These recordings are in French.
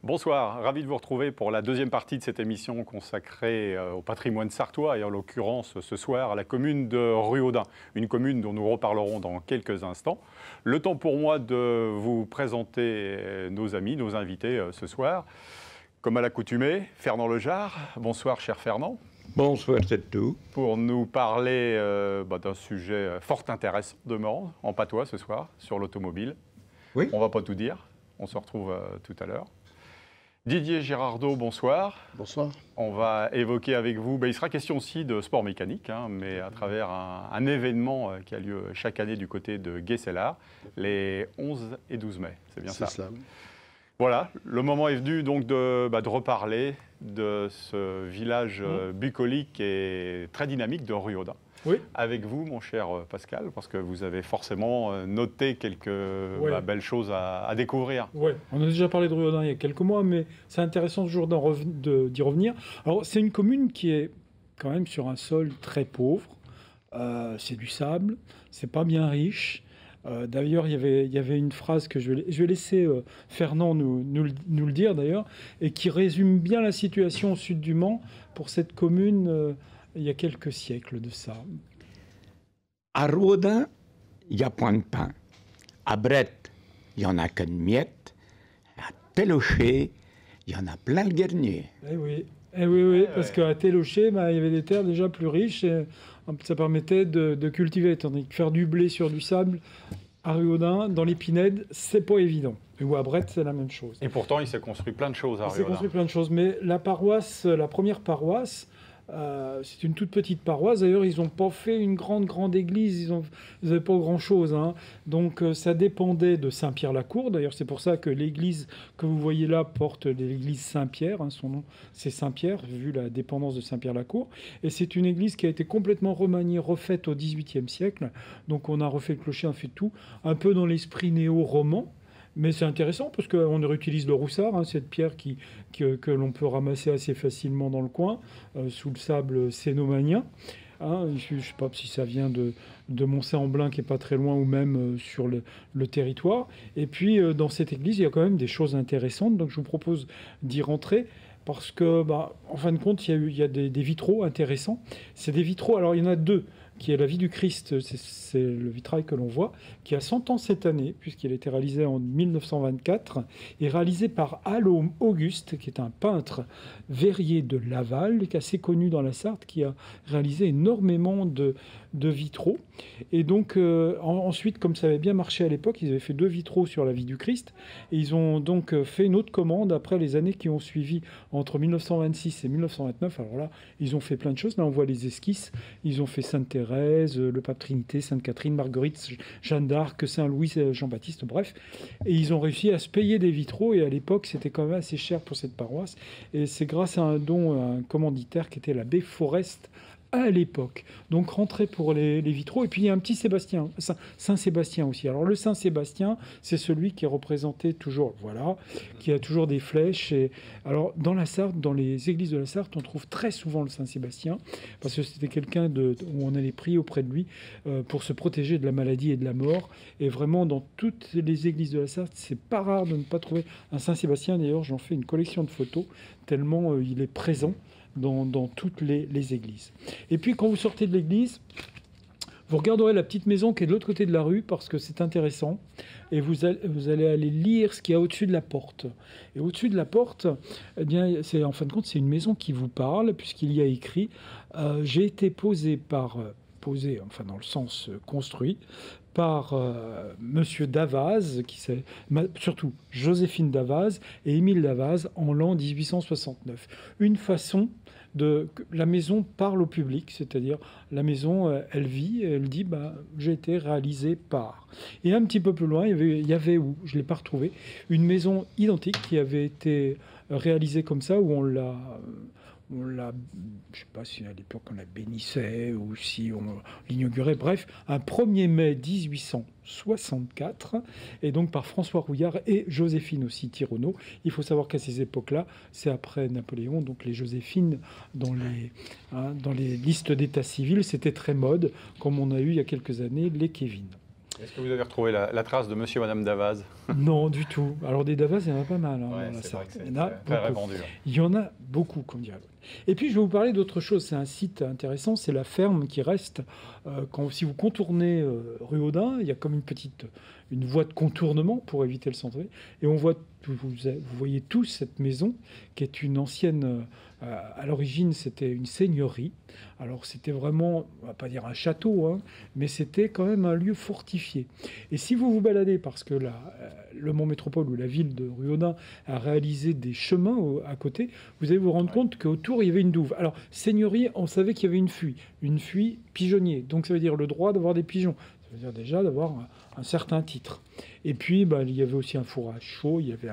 Bonsoir, ravi de vous retrouver pour la deuxième partie de cette émission consacrée au patrimoine sartois et en l'occurrence ce soir à la commune de Ruaudin, une commune dont nous reparlerons dans quelques instants. Le temps pour moi de vous présenter nos amis, nos invités ce soir. Comme à l'accoutumée, Fernand Lejard. Bonsoir cher Fernand. Bonsoir, c'est tout. Pour nous parler d'un sujet fort intéressant, demeurant, en patois ce soir, sur l'automobile. Oui. On ne va pas tout dire, on se retrouve tout à l'heure. Didier Girardot, bonsoir. Bonsoir. On va évoquer avec vous, il sera question aussi de sport mécanique, mais à travers un événement qui a lieu chaque année du côté de Guescellard, les 11 et 12 mai. C'est bien ça. C'est ça. Voilà, le moment est venu donc de reparler de ce village bucolique et très dynamique de Ruaudin. Oui. Avec vous, mon cher Pascal, parce que vous avez forcément noté quelques belles choses à découvrir. Oui, on a déjà parlé de Ruaudin il y a quelques mois, mais c'est intéressant toujours d'y revenir. Alors, c'est une commune qui est quand même sur un sol très pauvre. C'est du sable, c'est pas bien riche. D'ailleurs, il y avait une phrase que je vais laisser Fernand nous le dire d'ailleurs, et qui résume bien la situation au sud du Mans pour cette commune il y a quelques siècles de ça. À Ruaudin, il n'y a point de pain. À Brette, il n'y en a qu'une miette. À Télocher, il y en a plein le guernier. Eh oui, parce qu'à Télocher, il y avait des terres déjà plus riches et ça permettait de cultiver. Tandis que faire du blé sur du sable à Ruaudin, dans les Pinèdes, c'est pas évident. Ou à Brette, c'est la même chose. Et pourtant, il s'est construit plein de choses à Ruaudin. Il s'est construit plein de choses, mais la première paroisse, c'est une toute petite paroisse. D'ailleurs, ils n'ont pas fait une grande église. Ils n'avaient pas grand-chose. Donc, ça dépendait de Saint-Pierre-la-Cour. D'ailleurs, c'est pour ça que l'église que vous voyez là porte l'église Saint-Pierre. Son nom, c'est Saint-Pierre, vu la dépendance de Saint-Pierre-la-Cour. Et c'est une église qui a été complètement remaniée, refaite au XVIIIe siècle. Donc, on a refait le clocher, on fait tout. Un peu dans l'esprit néo-roman. Mais c'est intéressant parce qu'on réutilise le roussard, cette pierre que l'on peut ramasser assez facilement dans le coin, sous le sable cénomanien. Je ne sais pas si ça vient de Mont-Saint-Amblin qui n'est pas très loin ou même sur le territoire. Et puis dans cette église, il y a quand même des choses intéressantes. Donc je vous propose d'y rentrer. Parce que, en fin de compte, il y a des vitraux intéressants. C'est des vitraux, alors il y en a deux, qui est la vie du Christ, c'est le vitrail que l'on voit, qui a 100 ans cette année, puisqu'il a été réalisé en 1924, et réalisé par Allôme Auguste, qui est un peintre verrier de Laval, qui est assez connu dans la Sarthe, qui a réalisé énormément de vitraux. Et donc, ensuite, comme ça avait bien marché à l'époque, ils avaient fait 2 vitraux sur la vie du Christ, et ils ont donc fait une autre commande après les années qui ont suivi, entre 1926 et 1929. Alors là, ils ont fait plein de choses. Là, on voit les esquisses. Ils ont fait Sainte-Thérèse, le Pape Trinité, Sainte-Catherine, Marguerite, Jeanne d'Arc, Saint-Louis, Jean-Baptiste, bref. Et ils ont réussi à se payer des vitraux. Et à l'époque, c'était quand même assez cher pour cette paroisse. Et c'est grâce à un don à un commanditaire qui était l'abbé Forest à l'époque. Donc rentrer pour les vitraux. Et puis il y a un petit Sébastien, Saint-Sébastien aussi. Alors le Saint-Sébastien, c'est celui qui est représenté toujours, voilà, qui a toujours des flèches. Et alors dans la Sarthe, dans les églises de la Sarthe, on trouve très souvent le Saint-Sébastien, parce que c'était quelqu'un où on allait prier auprès de lui pour se protéger de la maladie et de la mort. Et vraiment, dans toutes les églises de la Sarthe, c'est pas rare de ne pas trouver un Saint-Sébastien. D'ailleurs, j'en fais une collection de photos, tellement il est présent dans toutes les églises. Et puis quand vous sortez de l'église, vous regarderez la petite maison qui est de l'autre côté de la rue parce que c'est intéressant et vous allez aller lire ce qu'il y a au-dessus de la porte. Et au-dessus de la porte, eh bien, en fin de compte, c'est une maison qui vous parle puisqu'il y a écrit « J'ai été posé dans le sens construit, par Monsieur Davaz, surtout Joséphine Davaz et Émile Davaz en l'an 1869. Une façon la maison parle au public, c'est-à-dire la maison, elle vit, elle dit j'ai été réalisé par. Et un petit peu plus loin, il y avait où, je ne l'ai pas retrouvé, une maison identique qui avait été réalisée comme ça, où on l'a, je ne sais pas si à l'époque on la bénissait ou si on l'inaugurait, bref, un 1er mai 1864, et donc par François Rouillard et Joséphine aussi Thironneau. Il faut savoir qu'à ces époques-là, c'est après Napoléon, donc les Joséphines dans les listes d'état civil, c'était très mode, comme on a eu il y a quelques années les Kevin. Est-ce que vous avez retrouvé la trace de monsieur et madame Davaz? Non, du tout. Alors des Davaz, il y en a pas mal. Hein, Ouais, dans la c'est vrai Sarthe. que Il y en a c'est très beaucoup. répandu. Il y en a beaucoup, comme dirait. Et puis, je vais vous parler d'autre chose. C'est un site intéressant. C'est la ferme qui reste. Si vous contournez rue Audin, il y a comme une voie de contournement pour éviter le centre-ville. Et on voit, vous voyez tous cette maison qui est une ancienne. À l'origine, c'était une seigneurie. Alors, c'était vraiment, on va pas dire un château, hein, mais c'était quand même un lieu fortifié. Et si vous vous baladez, parce que le Mont Métropole ou la ville de Ruaudin a réalisé des chemins à côté, vous allez vous rendre compte qu'autour, il y avait une douve. Alors, seigneurie, on savait qu'il y avait une fuie pigeonnier. Donc, ça veut dire le droit d'avoir des pigeons. Ça veut dire déjà d'avoir un certain titre. Et puis, il y avait aussi un four à chaud, il y avait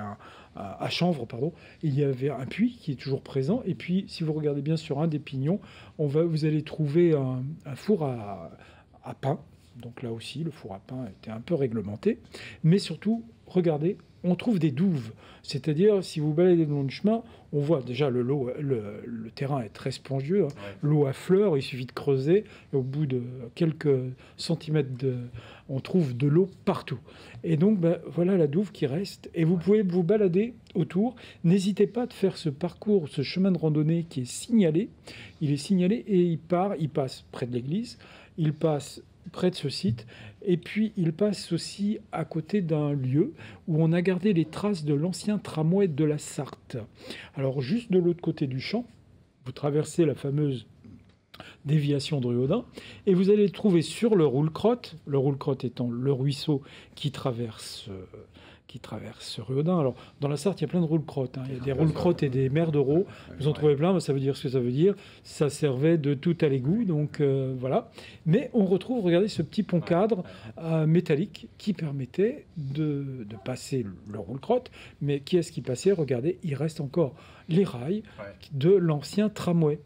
à chanvre, pardon. Il y avait un puits qui est toujours présent. Et puis, si vous regardez bien sur un des pignons, vous allez trouver un four à pain. Donc là aussi, le four à pain était un peu réglementé. Mais surtout, regardez, on trouve des douves. C'est-à-dire, si vous baladez le long du chemin, on voit déjà le terrain est très spongieux. Hein. Ouais. L'eau affleure, il suffit de creuser. Et au bout de quelques centimètres, on trouve de l'eau partout. Et donc, voilà la douve qui reste. Et vous pouvez vous balader autour. N'hésitez pas de faire ce parcours, ce chemin de randonnée qui est signalé. Il est signalé et il passe près de l'église. Il passe près de ce site. Et puis, il passe aussi à côté d'un lieu où on a gardé les traces de l'ancien tramway de la Sarthe. Alors, juste de l'autre côté du champ, vous traversez la fameuse déviation de Ruaudin, et vous allez le trouver sur le Roule-Crotte étant le ruisseau qui traverse Ruaudin. Alors, dans la Sarthe, il y a plein de Roule-Crotte. Hein. Il y a des Roule-Crotte et des mers d'Euro. Vous en trouvez plein, ça veut dire ce que ça veut dire. Ça servait de tout à l'égout, donc voilà. Mais on retrouve, regardez, ce petit pont-cadre métallique qui permettait de passer le Roule-Crotte. Mais qui est-ce qui passait? Regardez, il reste encore les rails de l'ancien tramway.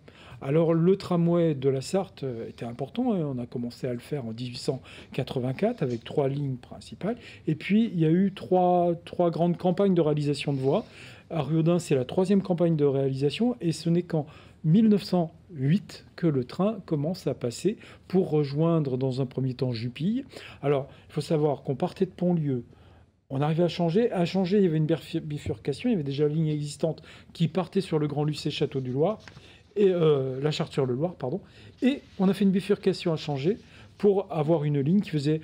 Alors, le tramway de la Sarthe était important. Hein. On a commencé à le faire en 1884 avec 3 lignes principales. Et puis, il y a eu trois grandes campagnes de réalisation de voies. À Ruaudin, c'est la 3e campagne de réalisation. Et ce n'est qu'en 1908 que le train commence à passer pour rejoindre dans un premier temps Jupille. Alors, il faut savoir qu'on partait de Pontlieu. On arrivait à changer. À changer, il y avait une bifurcation. Il y avait déjà une ligne existante qui partait sur le Grand Lucé Château du Loir. Et la Charte-sur-le-Loir, pardon. Et on a fait une bifurcation à changer pour avoir une ligne qui faisait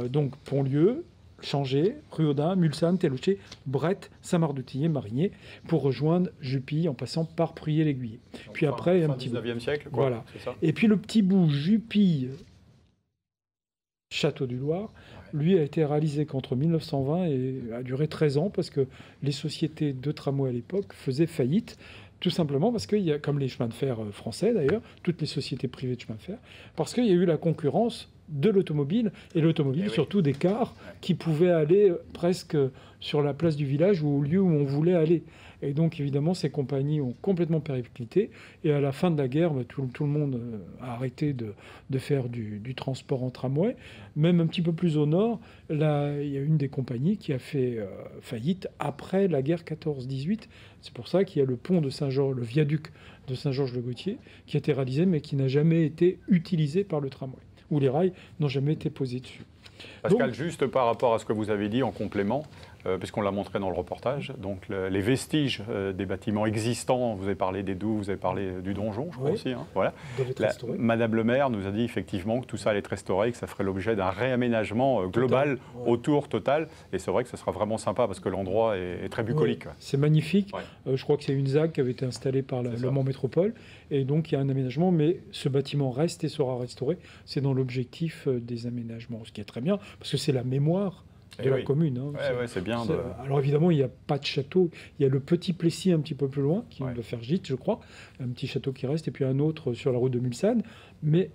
donc Pontlieu, Changé, Ruaudin, Mulsanne, Télocher, Brette, Saint-Marc-de-Tillet, Marigné, pour rejoindre Jupille en passant par Pruyé-l'Aiguillé. Puis après, un petit 19e siècle, quoi. Voilà. Ça. Et puis le petit bout Jupille, Château du Loir, lui a été réalisé qu'entre 1920 et a duré 13 ans parce que les sociétés de tramway à l'époque faisaient faillite. Tout simplement parce qu'il y a, comme les chemins de fer français d'ailleurs, toutes les sociétés privées de chemins de fer, parce qu'il y a eu la concurrence de l'automobile, et l'automobile, surtout des cars, qui pouvaient aller presque sur la place du village ou au lieu où on voulait aller. Et donc, évidemment, ces compagnies ont complètement périclité. Et à la fin de la guerre, tout le monde a arrêté de faire du transport en tramway. Même un petit peu plus au nord, là, il y a une des compagnies qui a fait faillite après la guerre 14-18. C'est pour ça qu'il y a le pont de Saint-Georges, le viaduc de Saint-Georges-le-Gautier, qui a été réalisé, mais qui n'a jamais été utilisé par le tramway, où les rails n'ont jamais été posés dessus. Pascal, juste par rapport à ce que vous avez dit en complément, puisqu'on l'a montré dans le reportage, donc les vestiges des bâtiments existants, vous avez parlé des douves, vous avez parlé du donjon, je crois aussi. Hein, voilà. Madame le maire nous a dit effectivement que tout ça allait être restauré, que ça ferait l'objet d'un réaménagement global autour, total. Et c'est vrai que ça sera vraiment sympa parce que l'endroit est très bucolique. Ouais. C'est magnifique. Je crois que c'est une ZAC qui avait été installée par le Mont Métropole. Et donc il y a un aménagement, mais ce bâtiment reste et sera restauré. C'est dans l'objectif des aménagements, ce qui est très bien, parce que c'est la mémoire de la commune. Hein. C'est bien. Alors évidemment, il n'y a pas de château. Il y a le petit Plessis un petit peu plus loin, qui doit faire gîte, je crois. Un petit château qui reste, et puis un autre sur la route de Mulsanne. Mais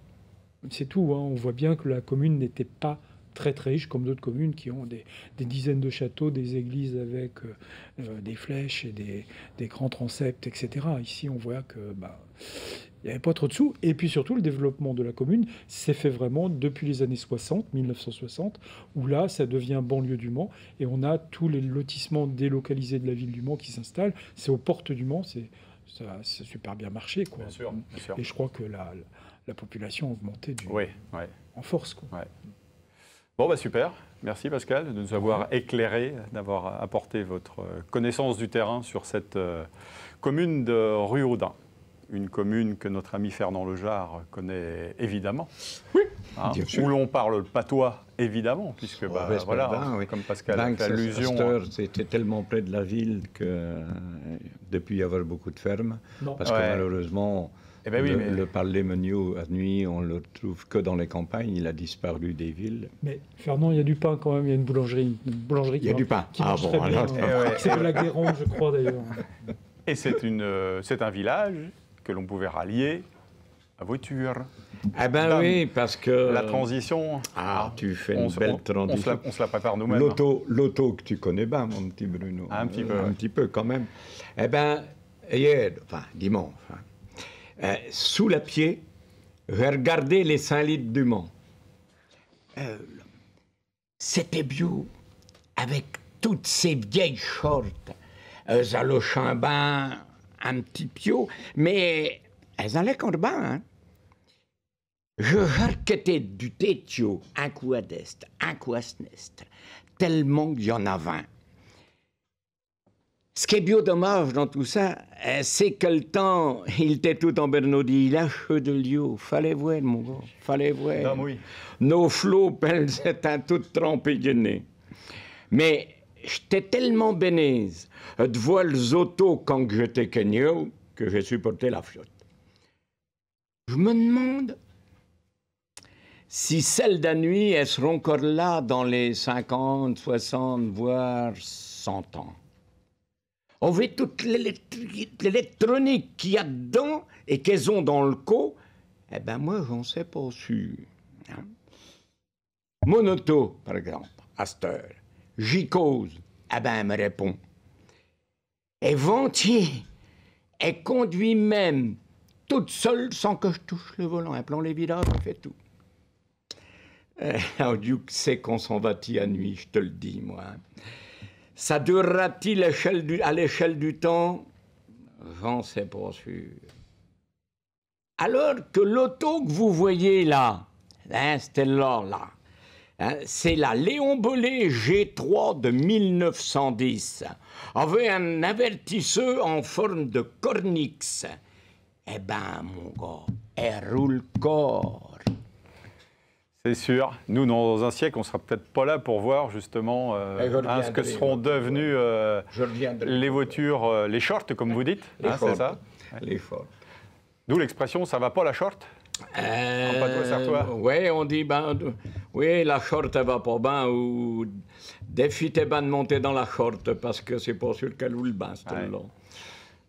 c'est tout. Hein. On voit bien que la commune n'était pas très très riche, comme d'autres communes qui ont des dizaines de châteaux, des églises avec des flèches et des grands transepts, etc. Ici, on voit que... il n'y avait pas trop de sous. Et puis surtout, le développement de la commune s'est fait vraiment depuis les années 60, 1960, où là, ça devient banlieue du Mans. Et on a tous les lotissements délocalisés de la ville du Mans qui s'installent. C'est aux portes du Mans. Ça a super bien marché, quoi. Bien sûr. Et je crois que la population a augmenté en force, quoi. Ouais. Bon, bah super. Merci Pascal de nous avoir éclairé, d'avoir apporté votre connaissance du terrain sur cette commune de Ruaudin. Une commune que notre ami Fernand Lejard connaît évidemment. Oui, hein, bien sûr. où l'on parle le patois, évidemment, puisque voilà, oui. comme Pascal a Banks, fait allusion. C'était tellement près de la ville que depuis y avoir beaucoup de fermes, Non. parce que malheureusement, Eh ben oui, le parler menu à nuit, on le trouve que dans les campagnes, il a disparu des villes. Mais Fernand, il y a du pain quand même, il y a une boulangerie. Il y a du pain. Qui marche très bien, qui s'appelle la Guérande, je crois d'ailleurs. Et c'est un village que l'on pouvait rallier à voiture. Ah ben oui, parce que... La transition... tu fais une belle transition. On se la prépare nous-mêmes. L'auto que tu connais bien, mon petit Bruno. Un petit peu. Un petit peu quand même. Eh bien, hier, dimanche, sous la pied, j'ai regardé les 5 litres du Mans. C'était bio, avec toutes ces vieilles shorts. Elles allaient au chambin, un petit pio, mais elles allaient quand bien, hein. Je jarquetais du tétio, un coup à d'est, un coup à snest, tellement qu'il y en a 20. Ce qui est bio dommage dans tout ça, c'est que le temps, il était tout en Bernaudie, lâche de lieu. Fallait voir, mon gars, fallait voir. Non, oui. Nos flots, elles étaient toutes trempées de nez. Mais j'étais tellement bénise de voir les autos quand j'étais kenyo que j'ai supporté la flotte. Je me demande si celles de nuit, elles seront encore là dans les 50, 60, voire 100 ans. On voit toute l'électronique qu'il y a dedans et qu'elles ont dans le co. Eh bien, moi, j'en sais pas sûr. Hein? Mon auto, par exemple, à cette heure, j'y cause. Eh bien, elle me répond. Et Ventier, elle conduit même toute seule sans que je touche le volant. Elle plante les virages, elle fait tout. Dieu sait qu'on s'en va-t-il à nuit, je te le dis, moi. Ça durera-t-il à l'échelle du temps? J'en sais pas sûr. Alors que l'auto que vous voyez là, hein, c'était là, hein, c'est la Léon Bollet G3 de 1910, avec un avertisseur en forme de cornix. Eh ben, mon gars, elle roule corps. C'est sûr. Nous, dans un siècle, on ne sera peut-être pas là pour voir justement ce que seront devenues les voitures, les shorts, comme vous dites. C'est ça? Les shorts. D'où l'expression « ça va pas la short » en patois sartois. Oui, on dit, oui, la short, elle va pas bien, ou défitez bien de monter dans la short, parce que c'est pas sûr qu'elle roule bien, c'est long.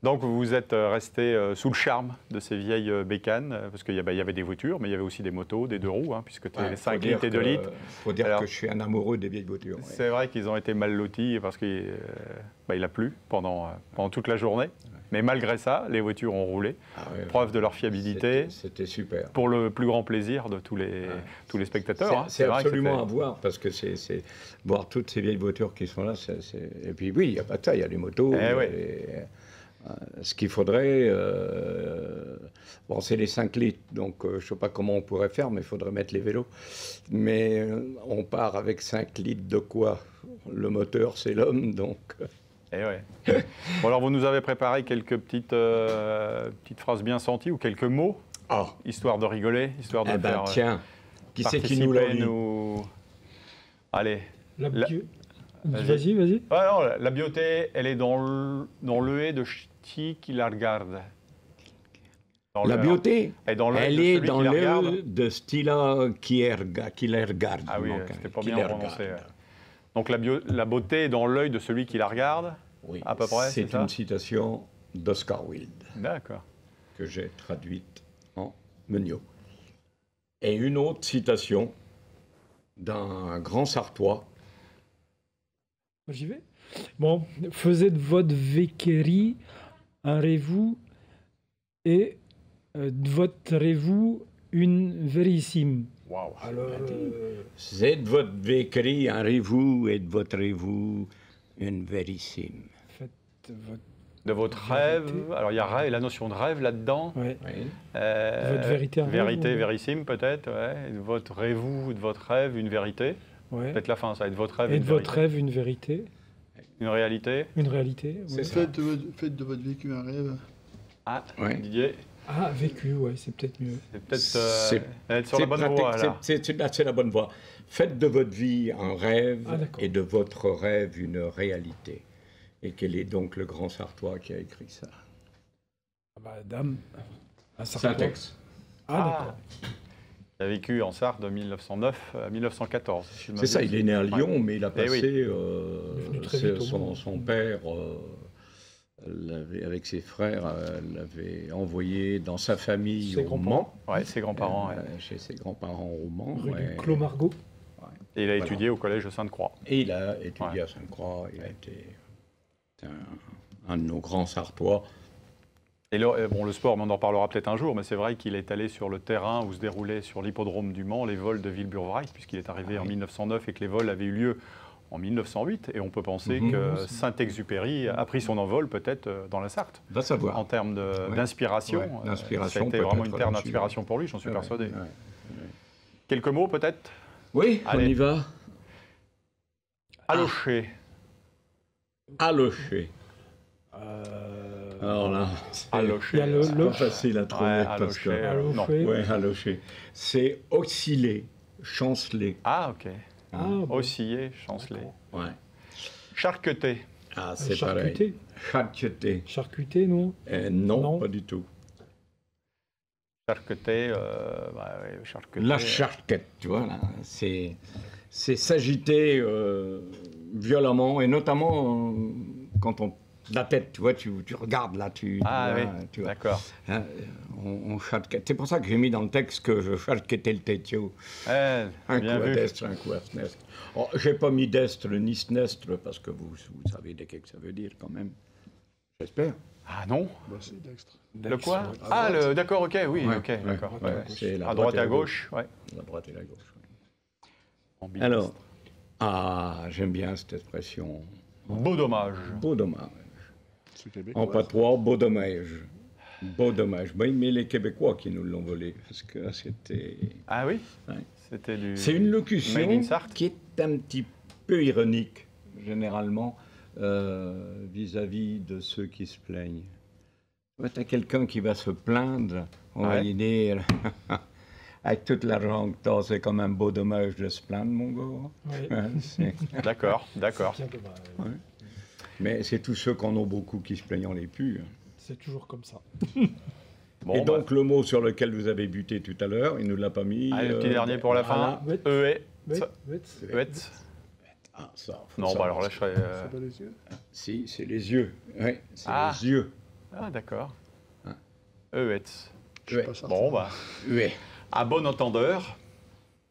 Donc vous êtes resté sous le charme de ces vieilles bécanes, parce qu'il y avait des voitures, mais il y avait aussi des motos, des 2 roues, hein, puisque tu es les 5 litres et 2 litres. Il faut dire que je suis un amoureux des vieilles voitures. C'est vrai qu'ils ont été mal lotis, parce qu'il a plu pendant toute la journée. Mais malgré ça, les voitures ont roulé, preuve de leur fiabilité. C'était super. Pour le plus grand plaisir de tous les spectateurs. C'est absolument à voir, parce que c'est voir toutes ces vieilles voitures qui sont là. Et puis oui, il n'y a pas de ça, il y a les motos. Ce qu'il faudrait, c'est les 5 litres, donc je ne sais pas comment on pourrait faire, mais il faudrait mettre les vélos. Mais on part avec 5 litres de quoi? Le moteur, c'est l'homme, donc... Bon, alors, vous nous avez préparé quelques petites phrases bien senties ou quelques mots, histoire de rigoler, histoire de faire... tiens, qui c'est qui nous l'a dit? Allez. Vas-y. La beauté, elle est dans l'œil de qui la regarde. La beauté, elle est dans l'œil de celui-là qui la regarde. Ah oui, c'était pas bien prononcé. Donc la beauté est dans l'œil de celui qui la regarde, à peu près, c'est ça? C'est une citation d'Oscar Wilde. D'accord. Que j'ai traduite en meunier. Et une autre citation d'un grand Sartois. J'y vais. Bon, faisait de votre véquerie un révou et de votre révou une vérissime. Waouh. Alors, c'est de votre véquerie un révou et de votre révou une vérissime. Faites de votre rêve. Alors il y a la notion de rêve là-dedans. Oui. Votre vérité, vérité, vérissime peut-être. Ouais. De votre révou, de votre rêve, une vérité. Ouais. Peut-être la fin, ça va être votre rêve. Et une de votre vérité. rêve, une vérité. Une réalité. Une réalité. C'est Ouais. ça. Faites de votre vécu un rêve. Ah, Ouais. Didier, Ah, vécu, ouais, c'est peut-être mieux. c'est peut-être C'est- être sur la bonne voie, là. C'est la bonne voie. Faites de votre vie un rêve Ah, d'accord. et de votre rêve une réalité. Et quel est donc le grand Sartois qui a écrit ça? Ah bah, dame. Un C'est un certain texte. Ah, d'accord. Il a vécu en Sarthe de 1909 à 1914. si je ne C'est ça, m'abuse. il est né à Ouais. Lyon, mais il a Eh oui. passé. Il est venu très vite au monde. Son père, avec ses frères, l'avait envoyé dans sa famille Ses au grands-parents. Mans. Ouais, ses grands-parents. ouais. Chez ses grands-parents au Mans. Rue ouais. du Clos Margot. Et il a Voilà. étudié au collège de Sainte-Croix. Et il a étudié Ouais. à Sainte-Croix. Il a été un de nos grands Sartois. Et le sport, mais on en reparlera peut-être un jour, mais c'est vrai qu'il est allé sur le terrain où se déroulaient sur l'hippodrome du Mans les vols de Wilbur-Wright, puisqu'il est arrivé en 1909 et que les vols avaient eu lieu en 1908. Et on peut penser que Saint-Exupéry a pris son envol peut-être dans la Sarthe, Va savoir. en termes d'inspiration. Ouais, d'inspiration, ça a été vraiment une peut-être, terre là-dessus. d'inspiration pour lui, j'en suis Ouais, persuadé. ouais. Quelques mots peut-être. Oui, Allez. on y va. Aloché. Aloché. Alors là, Aloché. Il y a le- c'est pas facile à trouver Ouais, parce que. Aloché, non. Aloché. Ouais, aloché. C'est osciller, chanceler. Ah, ok. Ah, bon. Oscillé, chanceler. Ouais. Charcuté. Ah, c'est Charcuté. pareil. Charcuté. Charcuté, non? Non, Non. pas du tout. Charcuté, ouais, charcuté. La charquette, tu vois, là, c'est s'agiter violemment, et notamment quand on... La tête, tu vois, tu regardes là, Ah là, oui, tu vois. d'accord. Hein, on charquette. C'est pour ça que j'ai mis dans le texte que je charquettais le tétio. Eh, Un bien coup à vu. destre, un coup à snestre. Oh, j'ai pas mis destre ni snestre parce que vous savez de qu'est-ce que ça veut dire quand même. J'espère. Ah non. Bah, c'est dextre. Le quoi? Ah, d'accord, ok, oui, Ouais, ok, ouais, d'accord. ouais, c'est la À droite et à gauche, ouais. La droite et la gauche. Ouais. Ambidextre. Alors, j'aime bien cette expression. Beau dommage. Beau dommage. C'est québécois. En patois, beau dommage. Beau dommage. Ben, mais les Québécois qui nous l'ont volé, parce que c'était... Ah oui? Ouais. C'était du. C'est une locution Made in Sarthe. qui est un petit peu ironique, généralement, vis-à-vis de ceux qui se plaignent. Tu as quelqu'un qui va se plaindre, on va Ouais. lui dire, avec tout l'argent que t'as, c'est comme un beau dommage de se plaindre, mon gars. Ouais. Hein, c'est- D'accord, d'accord. Bien dommage. Ouais. Mais c'est tous ceux qui en ont beaucoup qui se plaignent les plus. Hein. C'est toujours comme ça. Bon, Et donc, le mot sur lequel vous avez buté tout à l'heure, il ne nous l'a pas mis. allez, le petit dernier pour la fin. Ouais. E Ouais, Ça- ouais. Huette. Ah, ça. faut Non, savoir. bah alors là, je serais. C'est pas les yeux. Si, c'est les yeux. Oui, c'est Ah. les yeux. Ah, d'accord. Hein. Huette. Je suis Ouais. pas certain. Bon, bah, Oui. à bon entendeur.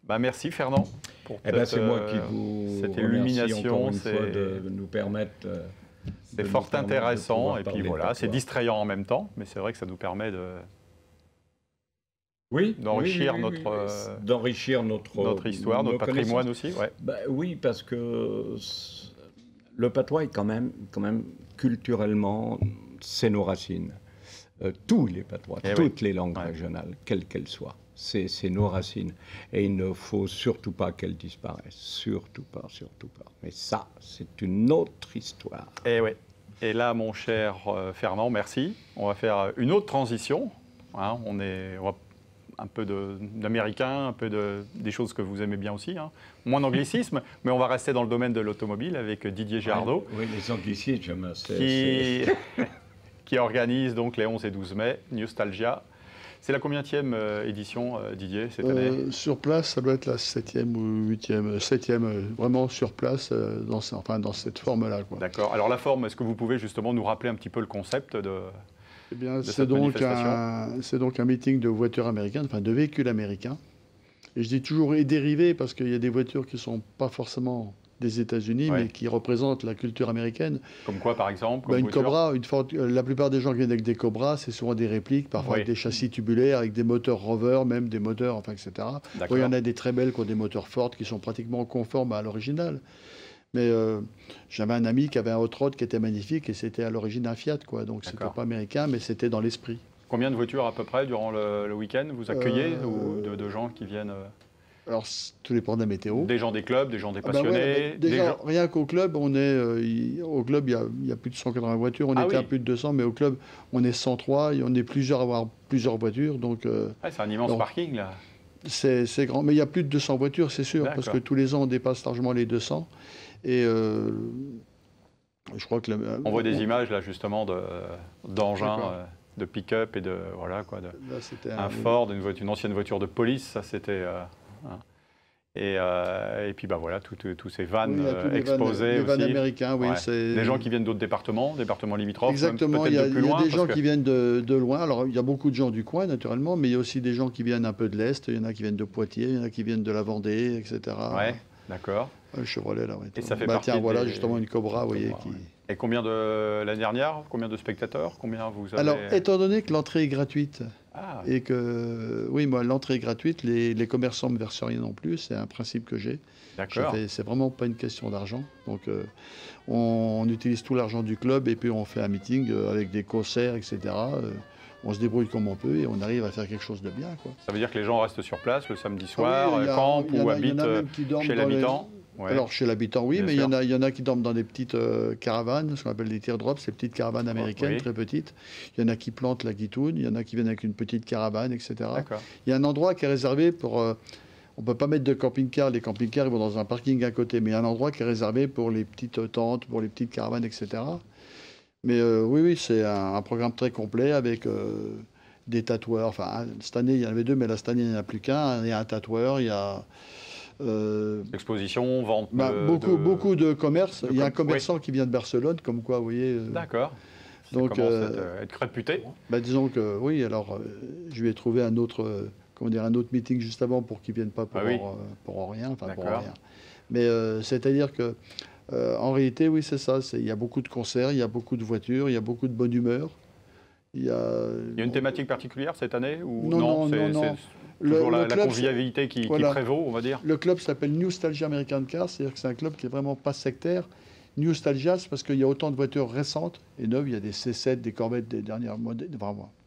Bah, merci, Fernand. Pour Eh ben, cette, c'est moi qui vous cette remercie illumination, encore une c'est- fois de nous permettre. C'est de nous fort permettre de intéressant. pouvoir Et puis parler voilà, de c'est toi. distrayant en même temps, mais c'est vrai que ça nous permet Oui, d'enrichir oui, oui, notre, oui. D'enrichir notre histoire, nos notre patrimoine connaissances. aussi. Ouais. Ben oui, parce que le patois est quand même culturellement, c'est nos racines. Tous les patois, Eh toutes les langues Ouais. régionales, quelles qu'elles soient, c'est nos racines. Et il ne faut surtout pas qu'elles disparaissent. Surtout pas, surtout pas. Mais ça, c'est une autre histoire. Et ouais. Et là, mon cher Fernand, merci. On va faire une autre transition. Hein, on va un peu d'américain, un peu des choses que vous aimez bien aussi. Hein. Moins d'anglicisme, mais on va rester dans le domaine de l'automobile avec Didier Girardot, Oui, les anglicismes, qui organise donc les 11 et 12 mai, Nostalgia. C'est la combienième édition, Didier, cette année? Sur place, ça doit être la 7e ou 8e. 7e, vraiment sur place, dans cette forme-là. Quoi. D'accord. Alors la forme, est-ce que vous pouvez justement nous rappeler un petit peu le concept de... Eh bien, de c'est cette donc un meeting de voitures américaines, enfin de véhicules américains. Et je dis toujours et dérivés parce qu'il y a des voitures qui ne sont pas forcément des États-Unis, Ouais. mais qui représentent la culture américaine. Comme quoi, par exemple comme Une voiture Cobra, la plupart des gens qui viennent avec des Cobras, c'est souvent des répliques, parfois Oui. avec des châssis tubulaires, avec des moteurs Rover, même des moteurs, enfin, etc. D'accord. Il y en a des très belles qui ont des moteurs Ford qui sont pratiquement conformes à l'original. Mais j'avais un ami qui avait un hot rod qui était magnifique et c'était à l'origine un Fiat, quoi. Donc c'était D'accord. pas américain, mais c'était dans l'esprit. Combien de voitures à peu près durant le week-end vous accueillez ou de gens qui viennent Alors, tout dépend de la météo. Des gens des clubs, des gens des Ah ben passionnés. ouais, déjà, rien qu'au club, au club, il y a plus de 180 voitures. On était à plus de 200, mais au club, on est 103 et on est plusieurs à avoir plusieurs voitures. Donc, c'est un immense parking, là. C'est grand. Mais il y a plus de 200 voitures, c'est sûr, parce que tous les ans, on dépasse largement les 200. Et je crois que... on voit des images, là, justement, d'engins, de pick-up et de... Voilà, quoi. Un Ford, une ancienne voiture de police, ça, c'était... Et puis, bah voilà, tous ces vannes exposés les vannes aussi. américains, oui. Ouais. Des gens qui viennent d'autres départements limitrophes. Exactement, il y a des gens qui viennent de loin. Alors, il y a beaucoup de gens du coin, naturellement, mais il y a aussi des gens qui viennent un peu de l'Est. Il y en a qui viennent de Poitiers, il y en a qui viennent de la Vendée, etc. Ouais, d'accord. Le Chevrolet, là, oui. Et ça fait partie voilà, justement, une Cobra, vous voyez. Et l'année dernière, combien de spectateurs? Combien vous avez... Alors, étant donné que l'entrée est gratuite, et que, oui, moi, l'entrée est gratuite, les commerçants ne me versent rien non plus, c'est un principe que j'ai. D'accord. C'est vraiment pas une question d'argent. Donc, on utilise tout l'argent du club et puis on fait un meeting avec des concerts, etc. On se débrouille comme on peut et on arrive à faire quelque chose de bien, quoi. Ça veut dire que les gens restent sur place le samedi soir, campent ou habitent chez l'habitant? Ouais. Alors, chez l'habitant, oui, mais il y en a qui dorment dans des petites caravanes, ce qu'on appelle des teardrops, ces petites caravanes américaines, très petites. Il y en a qui plantent la guitoune, il y en a qui viennent avec une petite caravane, etc. Il y a un endroit qui est réservé pour... on ne peut pas mettre de camping-car, les camping-cars ils vont dans un parking à côté, mais il y a un endroit qui est réservé pour les petites tentes, pour les petites caravanes, etc. Mais oui, c'est un programme très complet avec des tatoueurs. Enfin, cette année, il y en avait deux, mais là, cette année, il n'y en a plus qu'un. Il y a un tatoueur, il y a... exposition, vente beaucoup de commerce. Il y a un commerçant qui vient de Barcelone, comme quoi, vous voyez... D'accord. Donc, commence à être réputé. Disons que, oui, alors, je lui ai trouvé un autre meeting juste avant pour qu'il ne vienne pas pour rien. Enfin, pour rien. Mais c'est-à-dire que, en réalité, oui, c'est ça. Il y a beaucoup de concerts, il y a beaucoup de voitures, il y a beaucoup de bonne humeur. Il y a une thématique particulière cette année ou non. Toujours la convivialité qui prévaut, on va dire. Le club s'appelle Nostalgia American Car, c'est-à-dire que c'est un club qui est vraiment pas sectaire. Nostalgia, c'est parce qu'il y a autant de voitures récentes et neuves. Il y a des C7, des Corvettes, des dernières modèles,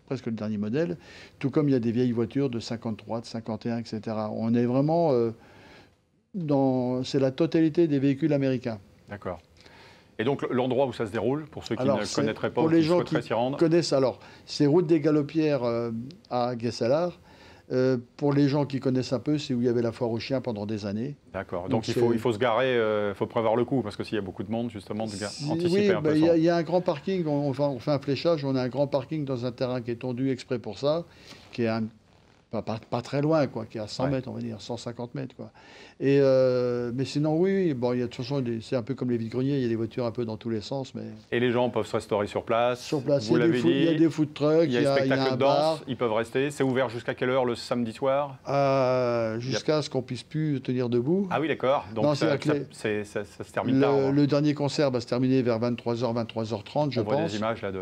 presque le dernier modèle, tout comme il y a des vieilles voitures de 53, de 51, etc. On est vraiment c'est la totalité des véhicules américains. D'accord. Et donc l'endroit où ça se déroule, pour ceux qui ne connaîtraient pas, pour les gens qui connaissent, alors c'est route des Galopières à Guesselar. Pour les gens qui connaissent un peu, c'est où il y avait la foire aux chiens pendant des années. D'accord. Donc il faut se garer, il faut prévoir le coup, parce que s'il y a beaucoup de monde, justement, anticiper un peu. Il y a un grand parking, on fait un fléchage, on a un grand parking dans un terrain qui est tendu exprès pour ça, qui est pas très loin, quoi, qui est à 100 mètres, on va dire, 150 mètres. Quoi. Et, mais sinon, oui, bon, il y a toujours c'est un peu comme les vide-greniers, il y a des voitures un peu dans tous les sens. Mais... Et les gens peuvent se restaurer sur place. Sur place, il y a des food trucks, il y a des spectacles de danse, ils peuvent rester. C'est ouvert jusqu'à quelle heure le samedi soir? Jusqu'à ce qu'on puisse plus tenir debout. Ah oui, d'accord. Donc non, ça se termine tard. Le dernier concert va se terminer vers 23h, 23h30, je pense. On voit des images là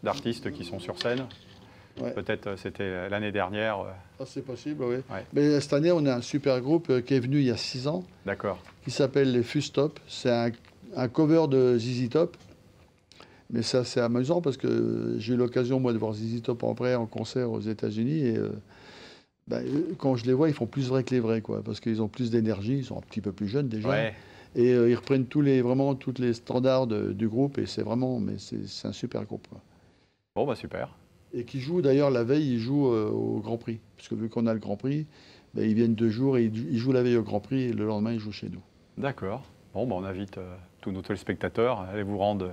d'artistes qui sont sur scène. Ouais. Peut-être c'était l'année dernière. C'est possible, oui. Ouais. Mais cette année, on a un super groupe qui est venu il y a 6 ans. D'accord. Qui s'appelle les Fustop. C'est un cover de ZZ Top. Mais ça, c'est amusant parce que j'ai eu l'occasion, moi, de voir ZZ Top en vrai en concert aux États-Unis. Et quand je les vois, ils font plus vrai que les vrais, quoi. Parce qu'ils ont plus d'énergie, ils sont un petit peu plus jeunes déjà. Ouais. Et ils reprennent tous les standards du groupe. Et c'est un super groupe, quoi. Bon, bah super. Et qui joue, d'ailleurs, la veille, ils jouent au Grand Prix. Parce que vu qu'on a le Grand Prix, ils viennent 2 jours et ils jouent la veille au Grand Prix et le lendemain, ils jouent chez nous. D'accord. Bon, on invite tous nos téléspectateurs à aller vous rendre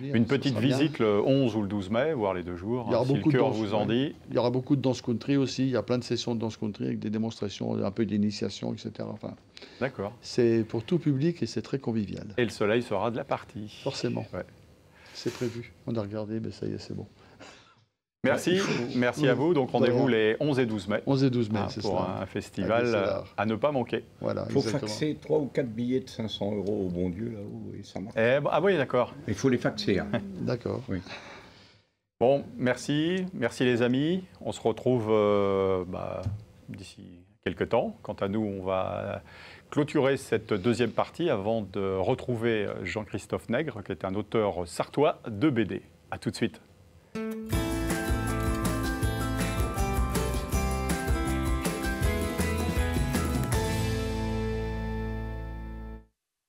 une petite visite le 11 ou le 12 mai, voire les 2 jours, si le cœur vous en dit. Il y aura beaucoup de danse country aussi. Il y a plein de sessions de danse country avec des démonstrations, un peu d'initiation, etc. Enfin, d'accord. C'est pour tout public et c'est très convivial. Et le soleil sera de la partie. Forcément. Ouais. C'est prévu. On a regardé, mais ça y est, c'est bon. Merci à vous. Donc rendez-vous les 11 et 12 mai. 11 et 12 mai, c'est pour ça. Un festival à ne pas manquer. Voilà, il faut faxer 3 ou 4 billets de 500 € au bon Dieu là-haut et ça marche. Ah oui, d'accord. Il faut les faxer. Hein. D'accord. Oui. Bon, merci les amis. On se retrouve d'ici quelques temps. Quant à nous, on va clôturer cette deuxième partie avant de retrouver Jean-Christophe Nègre, qui est un auteur sartois de BD. À tout de suite.